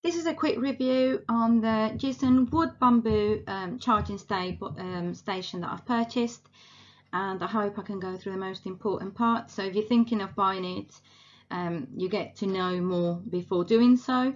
This is a quick review on the Yisen wood bamboo charging station that I've purchased, and I hope I can go through the most important part. So if you're thinking of buying it, you get to know more before doing so.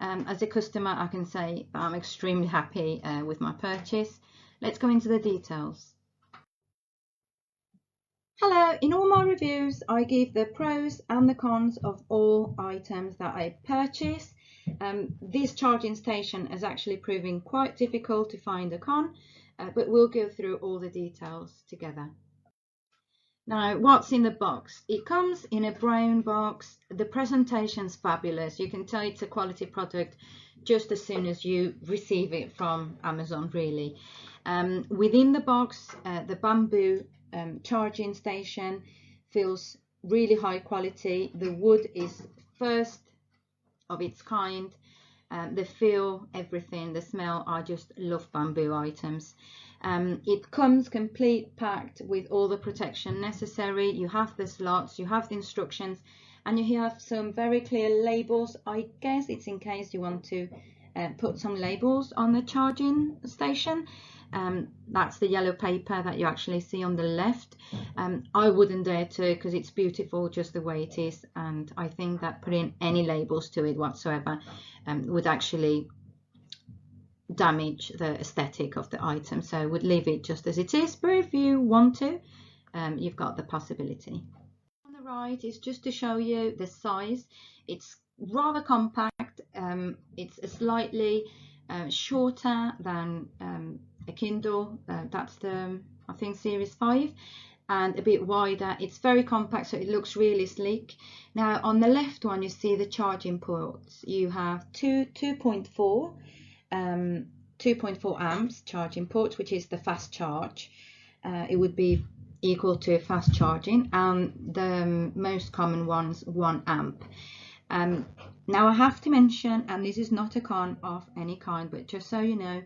As a customer, I can say I'm extremely happy with my purchase. Let's go into the details. Hello, in all my reviews I give the pros and the cons of all items that I purchase. This charging station is actually proving quite difficult to find a con, but we'll go through all the details together. Now, what's in the box? It comes in a brown box. The presentation's fabulous. You can tell it's a quality product just as soon as you receive it from Amazon, really. Within the box, the bamboo charging station feels really high quality. The wood is first of its kind. The feel, everything, the smell, I just love bamboo items. It comes complete packed with all the protection necessary. You have the slots, you have the instructions, and you have some very clear labels. I guess it's in case you want to put some labels on the charging station. That's the yellow paper that you actually see on the left. I wouldn't dare to, because it's beautiful just the way it is, and I think that putting any labels to it whatsoever would actually damage the aesthetic of the item, so I would leave it just as it is. But if you want to, you've got the possibility. On the right is just to show you the size. It's rather compact. It's slightly shorter than a Kindle. That's the, I think, series 5, and a bit wider. It's very compact, so it looks really sleek. Now on the left one, you see the charging ports. You have 2.4 amps charging ports, which is the fast charge. It would be equal to fast charging, and the most common ones 1 amp. Now I have to mention, and this is not a con of any kind, but just so you know,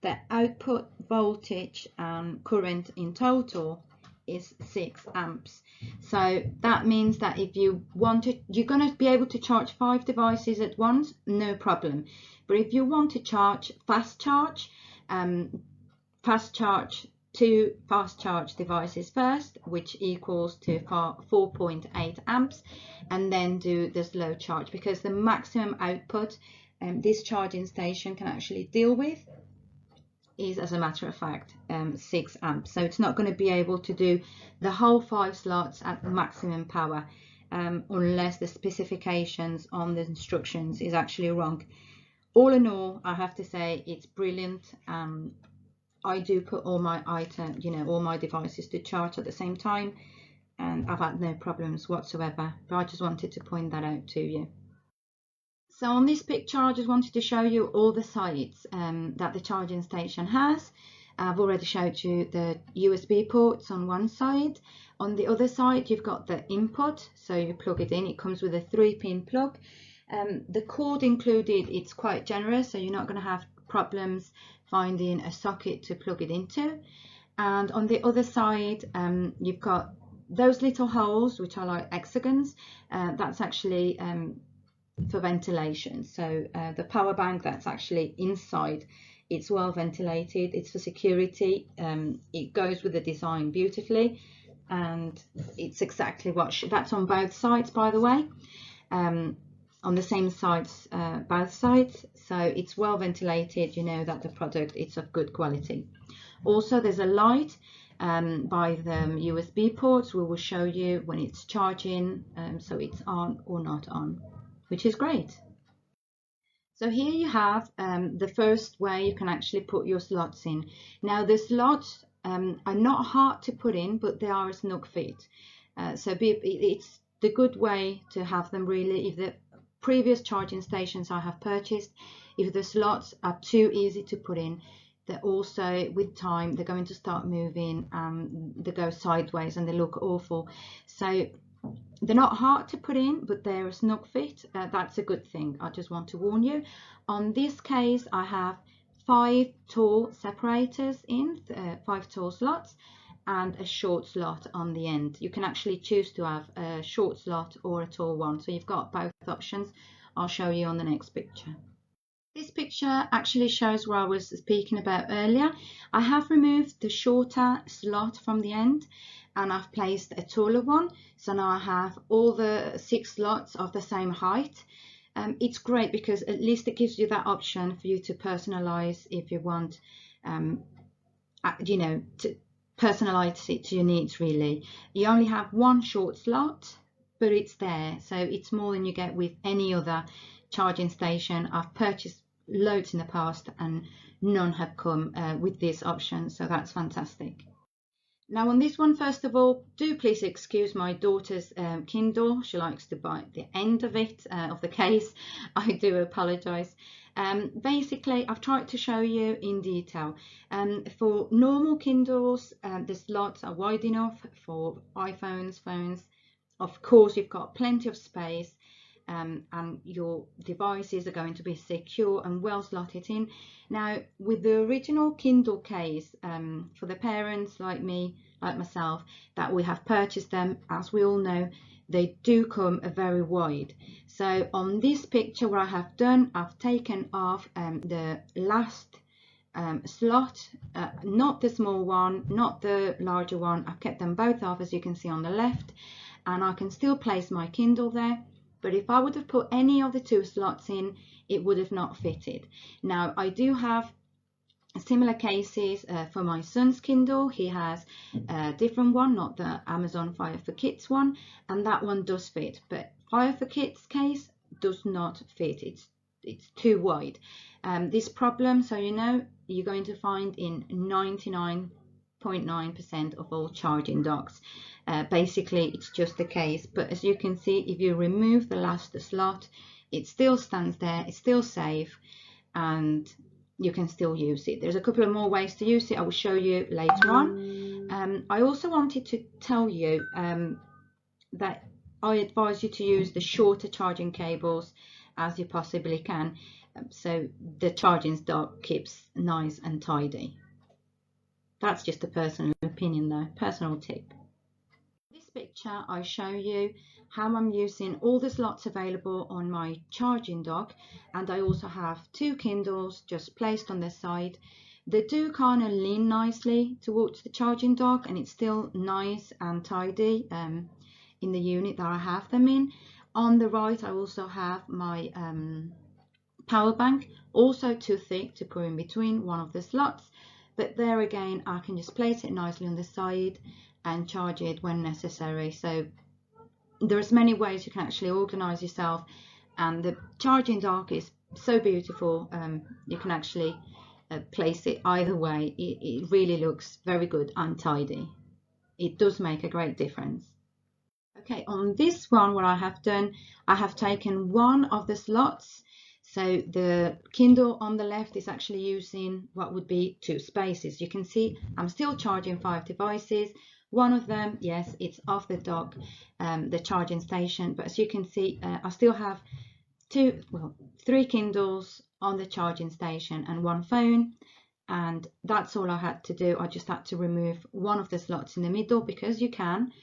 the output voltage and current in total is 6 amps. So that means that if you want to, you're going to be able to charge 5 devices at once, no problem. But if you want to charge fast charge 2 fast charge devices first, which equals to 4.8 amps, and then do the slow charge, because the maximum output this charging station can actually deal with is, as a matter of fact, 6 amps. So it's not going to be able to do the whole 5 slots at maximum power unless the specifications on the instructions is actually wrong. All in all, I have to say it's brilliant. I do put all my items, all my devices to charge at the same time, and I've had no problems whatsoever. But I just wanted to point that out to you. So on this picture, I just wanted to show you all the sides that the charging station has. I've already showed you the USB ports on one side. On the other side, you've got the input, so you plug it in. It comes with a 3-pin plug. The cord included, it's quite generous, so you're not going to have problems finding a socket to plug it into. And on the other side, you've got those little holes, which are like hexagons. That's actually for ventilation. So the power bank that's actually inside, it's well ventilated. It's for security. It goes with the design beautifully, and it's exactly what that's on both sides, by the way. On the same sides, both sides, so it's well ventilated. You know that the product, it's of good quality. Also, there's a light by the USB ports. We will show you when it's charging, so it's on or not on, which is great. So here you have the first way you can actually put your slots in. Now the slots are not hard to put in, but they are a snug fit. So it's the good way to have them, really. If the previous charging stations I have purchased, if the slots are too easy to put in, they're also, with time, they're going to start moving, they go sideways and they look awful. So they're not hard to put in, but they're a snug fit. That's a good thing. I just want to warn you. On this case, I have 5 tall separators in, 5 tall slots, and a short slot on the end. You can actually choose to have a short slot or a tall one, so you've got both options. I'll show you on the next picture. This picture actually shows what I was speaking about earlier. I have removed the shorter slot from the end and I've placed a taller one. So now I have all the 6 slots of the same height. It's great because at least it gives you that option for you to personalize if you want, you know, to personalize it to your needs really. You only have one short slot, but it's there. So it's more than you get with any other charging station. I've purchased loads in the past and none have come with this option, so that's fantastic. Now on this one, first of all, do please excuse my daughter's Kindle. She likes to bite the end of it, of the case. I do apologize. Basically, I've tried to show you in detail. For normal Kindles, the slots are wide enough. For iPhones, phones, of course, you've got plenty of space. And your devices are going to be secure and well slotted in. Now with the original Kindle case, for the parents like me, like myself, that we have purchased them, as we all know, they do come very wide. So on this picture, what I have done, I've taken off the last slot, not the small one, not the larger one. I've kept them both off, as you can see on the left, and I can still place my Kindle there. But if I would have put any of the 2 slots in, it would have not fitted. Now I do have similar cases for my son's Kindle. He has a different one, not the Amazon Fire for Kids one, and that one does fit. But Fire for Kids case does not fit. It's too wide. This problem, so you know, you're going to find in 99.9% of all charging docks. Basically it's just the case, but as you can see, if you remove the last slot, it still stands there, it's still safe, and you can still use it. There's a couple of more ways to use it, I will show you later on. I also wanted to tell you that I advise you to use the shorter charging cables as you possibly can, so the charging dock keeps nice and tidy. That's just a personal opinion though, personal tip. This picture I show you how I'm using all the slots available on my charging dock, and I also have 2 Kindles just placed on the side. They do kind of lean nicely towards the charging dock, and it's still nice and tidy in the unit that I have them in. On the right I also have my power bank, also too thick to put in between one of the slots, but there again I can just place it nicely on the side and charge it when necessary. So there's many ways you can actually organize yourself, and the charging dock is so beautiful. You can actually place it either way. It really looks very good and tidy. It does make a great difference. Okay, on this one, what I have done, I have taken one of the slots. So the Kindle on the left is actually using what would be 2 spaces. You can see I'm still charging 5 devices. One of them, yes, it's off the dock, the charging station, but as you can see, I still have 3 Kindles on the charging station and 1 phone, and that's all I had to do. I just had to remove one of the slots in the middle, because you can,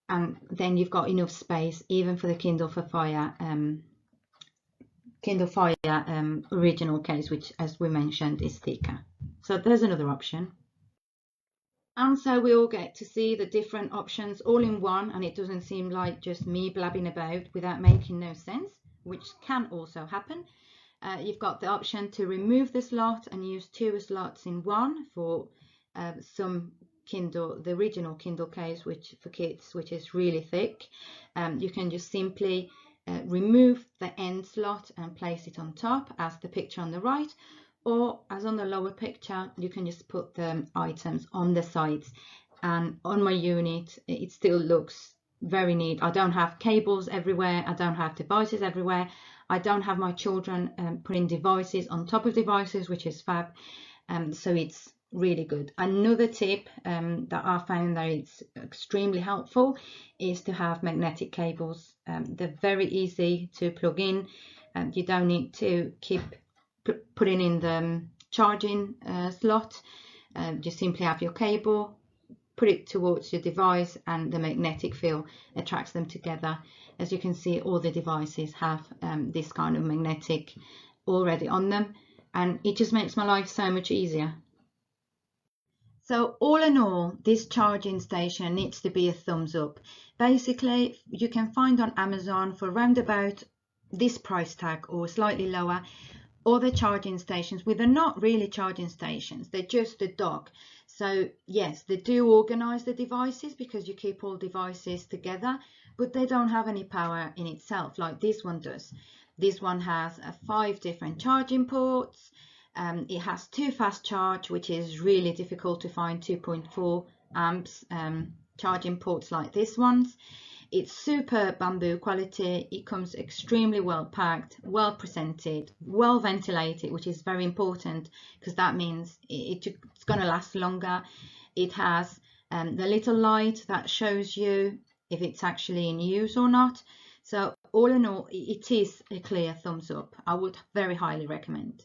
and then you've got enough space even for the Kindle for Fire, Kindle Fire original case, which, as we mentioned, is thicker. So there's another option. And so we all get to see the different options all in one, and it doesn't seem like just me blabbing about without making no sense, which can also happen. You've got the option to remove the slot and use 2 slots in one for some Kindle, the original Kindle case, which for kids, which is really thick. You can just simply remove the end slot and place it on top, as the picture on the right, or as on the lower picture, you can just put the items on the sides. And on my unit, it still looks very neat. I don't have cables everywhere, I don't have devices everywhere, I don't have my children putting devices on top of devices, which is fab. So it's really good. Another tip that I found that it's extremely helpful is to have magnetic cables. They're very easy to plug in, and you don't need to keep putting in the charging slot. You simply have your cable, put it towards your device, and the magnetic field attracts them together. as you can see, all the devices have this kind of magnetic already on them, and it just makes my life so much easier. So all in all, this charging station needs to be a thumbs up. Basically, you can find on Amazon for around about this price tag or slightly lower other charging stations, which are not really charging stations, they're just a dock. So yes, they do organize the devices because you keep all devices together, but they don't have any power in itself like this one does. This one has 5 different charging ports. It has 2 fast charge, which is really difficult to find 2.4 amps charging ports like this one's. It's super bamboo quality. It comes extremely well packed, well presented, well ventilated, which is very important because that means it's going to last longer. It has the little light that shows you if it's actually in use or not. So all in all, it is a clear thumbs up. I would very highly recommend.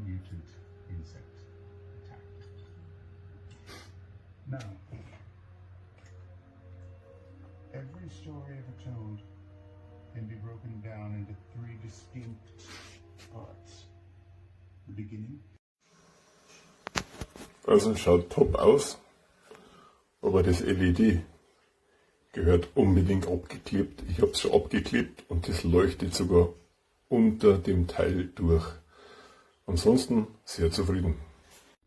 Mutant insect attack. Now, every story of a toad can be broken down into 3 distinct parts. The beginning. Also schaut top aus, aber das LED gehört unbedingt abgeklebt. Ich habe es schon abgeklebt und das leuchtet sogar unter dem Teil durch. Ansonsten sehr zufrieden.